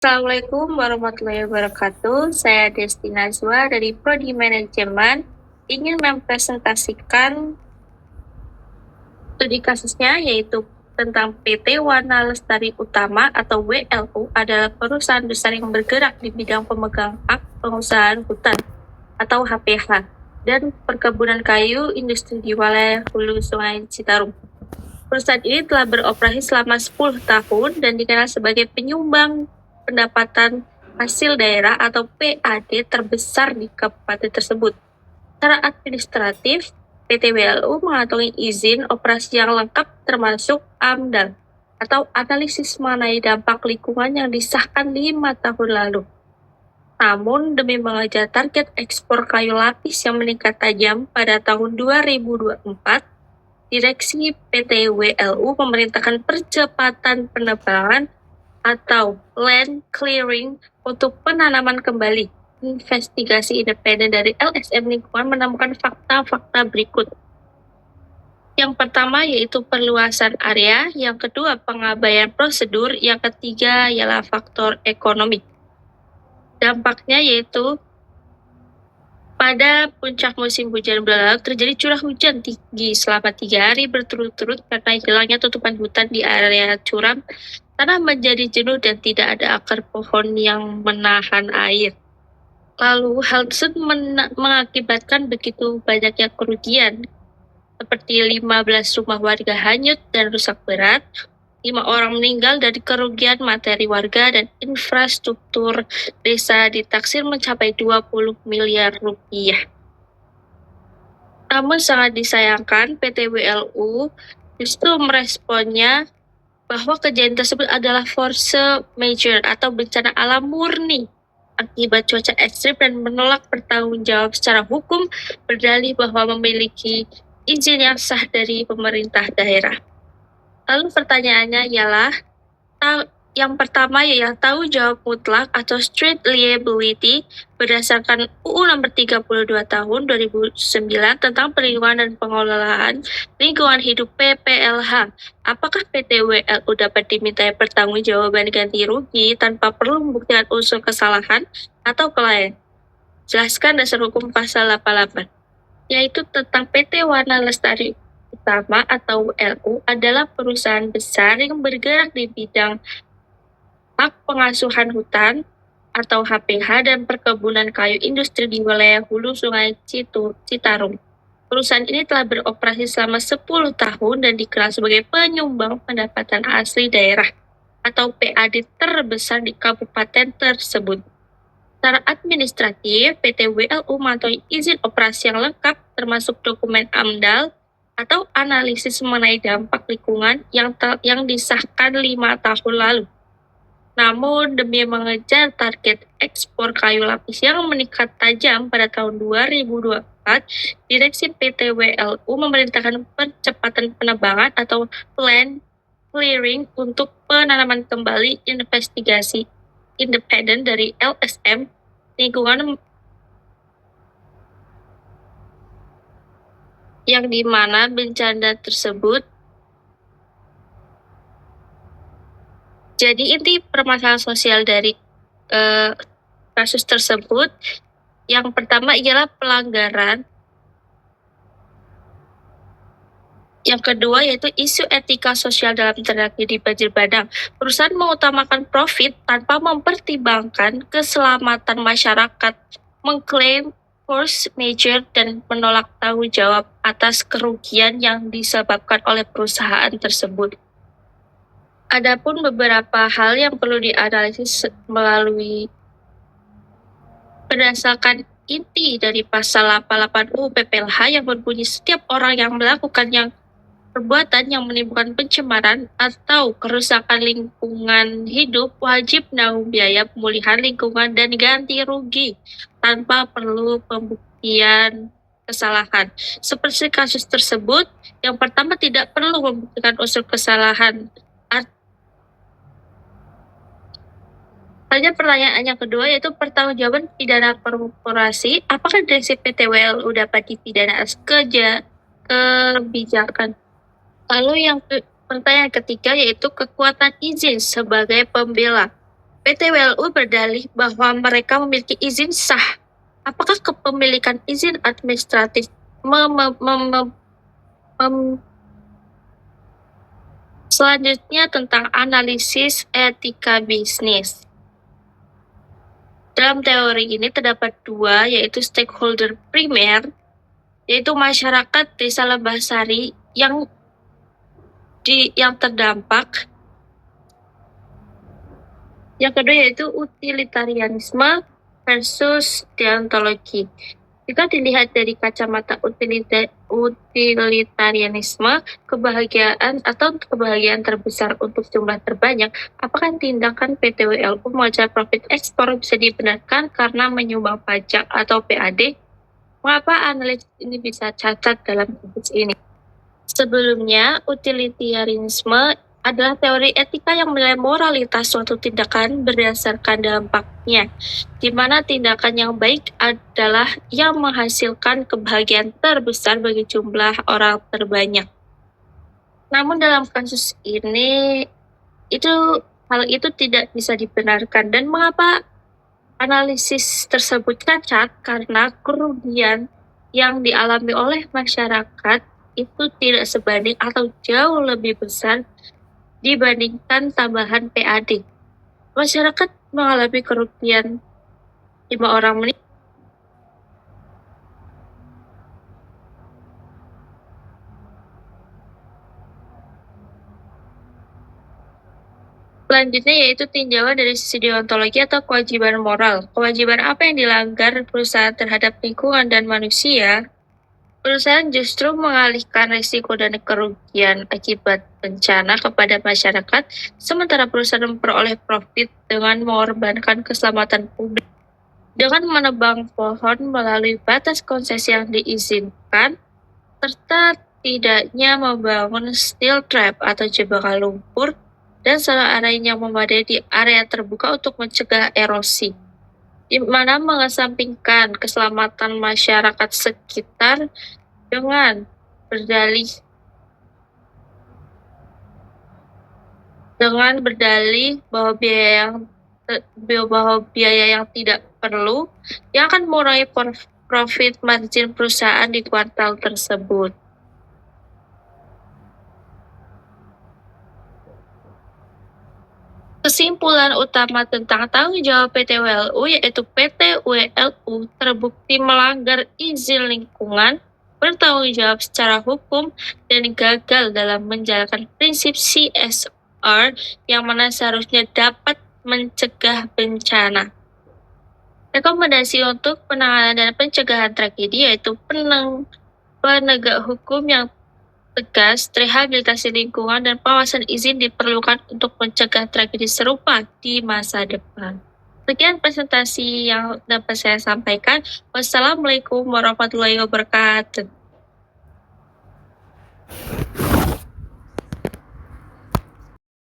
Assalamualaikum warahmatullahi wabarakatuh. Saya Desti Najwa dari Prodi Manajemen ingin mempresentasikan studi kasusnya yaitu tentang PT Wana Lestari Utama atau WLU adalah perusahaan besar yang bergerak di bidang pemegang hak pengusahaan hutan atau HPH dan perkebunan kayu industri di wilayah hulu Sungai Citarum. Perusahaan ini telah beroperasi selama 10 tahun dan dikenal sebagai penyumbang pendapatan hasil daerah atau PAD terbesar di kabupaten tersebut. Secara administratif, PT WLU mengantongi izin operasi yang lengkap termasuk AMDAL atau analisis mengenai dampak lingkungan yang disahkan 5 tahun lalu. Namun, demi mengejar target ekspor kayu lapis yang meningkat tajam pada tahun 2024, Direksi PT WLU memerintahkan percepatan penebangan atau land clearing untuk penanaman kembali. Investigasi independen dari LSM Lingkungan menemukan fakta-fakta berikut. Yang pertama yaitu perluasan area, yang kedua pengabaian prosedur, yang ketiga ialah faktor ekonomi. Dampaknya yaitu pada puncak musim hujan bulan lalu terjadi curah hujan tinggi selama 3 hari berturut-turut karena hilangnya tutupan hutan di area curam. Tanah menjadi jenuh dan tidak ada akar pohon yang menahan air. Lalu hal tersebut mengakibatkan begitu banyaknya kerugian, seperti 15 rumah warga hanyut dan rusak berat, 5 orang meninggal dari kerugian materi warga, dan infrastruktur desa ditaksir mencapai 20 miliar rupiah. Namun sangat disayangkan PT WLU justru meresponnya bahwa kejadian tersebut adalah force majeure atau bencana alam murni akibat cuaca ekstrim dan menolak bertanggung jawab secara hukum, berdalih bahwa memiliki izin yang sah dari pemerintah daerah. Lalu pertanyaannya ialah, yang pertama yaitu tanggung jawab mutlak atau strict liability berdasarkan UU Nomor 32 Tahun 2009 tentang Perlindungan dan Pengelolaan Lingkungan Hidup PPLH. Apakah PT WLU dapat dimintai pertanggungjawaban ganti rugi tanpa perlu membuktikan unsur kesalahan atau kelalaian? Jelaskan dasar hukum pasal 88, yaitu tentang PT Wana Lestari Utama atau WLU adalah perusahaan besar yang bergerak di bidang hak pengasuhan hutan atau HPH dan perkebunan kayu industri di wilayah hulu Sungai Citarum. Perusahaan ini telah beroperasi selama 10 tahun dan dikenal sebagai penyumbang pendapatan asli daerah atau PAD terbesar di kabupaten tersebut. Secara administratif, PT WLU mengantongi izin operasi yang lengkap termasuk dokumen AMDAL atau analisis mengenai dampak lingkungan yang disahkan 5 tahun lalu. Namun, demi mengejar target ekspor kayu lapis yang meningkat tajam pada tahun 2024, Direksi PT WLU memerintahkan percepatan penebangan atau land clearing untuk penanaman kembali. Investigasi independen dari LSM Lingkungan yang dimana bencana tersebut. Jadi inti permasalahan sosial dari kasus tersebut, yang pertama ialah pelanggaran, yang kedua yaitu isu etika sosial dalam interaksi di banjir bandang. Perusahaan mengutamakan profit tanpa mempertimbangkan keselamatan masyarakat, mengklaim force majeure dan menolak tanggung jawab atas kerugian yang disebabkan oleh perusahaan tersebut. Adapun beberapa hal yang perlu dianalisis melalui berdasarkan inti dari pasal 88 UU PPLH yang berbunyi setiap orang yang melakukan perbuatan yang menimbulkan pencemaran atau kerusakan lingkungan hidup wajib menanggung biaya pemulihan lingkungan dan ganti rugi tanpa perlu pembuktian kesalahan. Seperti kasus tersebut, yang pertama tidak perlu membuktikan unsur kesalahan. Hanya pertanyaan yang kedua yaitu pertanggungjawaban pidana korporasi. Apakah direksi PT WLU dapat dipidana atas kebijakan? Lalu yang pertanyaan ketiga yaitu kekuatan izin sebagai pembela. PT WLU berdalih bahwa mereka memiliki izin sah. Apakah kepemilikan izin administratif selanjutnya tentang analisis etika bisnis. Dalam teori ini terdapat dua, yaitu stakeholder primer, yaitu masyarakat desa Lembahsari yang terdampak. Yang kedua yaitu utilitarianisme versus deontologi. Jika dilihat dari kacamata utilitarianisme, kebahagiaan terbesar untuk jumlah terbanyak, apakah tindakan PT WLU mengejar profit ekspor bisa dibenarkan karena menyumbang pajak atau PAD? Mengapa analis ini bisa cacat dalam kasus ini? Sebelumnya, utilitarianisme adalah teori etika yang menilai moralitas suatu tindakan berdasarkan dampaknya, di mana tindakan yang baik adalah yang menghasilkan kebahagiaan terbesar bagi jumlah orang terbanyak. Namun dalam kasus ini, hal itu tidak bisa dibenarkan. Dan mengapa analisis tersebut cacat? Karena kerugian yang dialami oleh masyarakat itu tidak sebanding atau jauh lebih besar dibandingkan tambahan PAD. Masyarakat mengalami kerugian 5 orang meninggal. Selanjutnya yaitu tinjauan dari sisi deontologi atau kewajiban moral. Kewajiban apa yang dilanggar perusahaan terhadap lingkungan dan manusia? Perusahaan justru mengalihkan risiko dan kerugian akibat bencana kepada masyarakat, sementara perusahaan memperoleh profit dengan mengorbankan keselamatan publik. Dengan menebang pohon melalui batas konsesi yang diizinkan, serta tidaknya membangun steel trap atau jebakan lumpur dan saluran air yang memadai di area terbuka untuk mencegah erosi, di mana mengesampingkan keselamatan masyarakat sekitar dengan berdalih bahwa biaya yang tidak perlu yang akan mengurangi profit margin perusahaan di kuartal tersebut. Kesimpulan utama tentang tanggung jawab PT WLU yaitu PT WLU terbukti melanggar izin lingkungan, bertanggung jawab secara hukum, dan gagal dalam menjalankan prinsip CSR yang mana seharusnya dapat mencegah bencana. Rekomendasi untuk penanganan dan pencegahan tragedi yaitu penegak hukum yang tegas, rehabilitasi lingkungan, dan pengawasan izin diperlukan untuk mencegah tragedi serupa di masa depan. Sekian presentasi yang dapat saya sampaikan. Wassalamualaikum warahmatullahi wabarakatuh.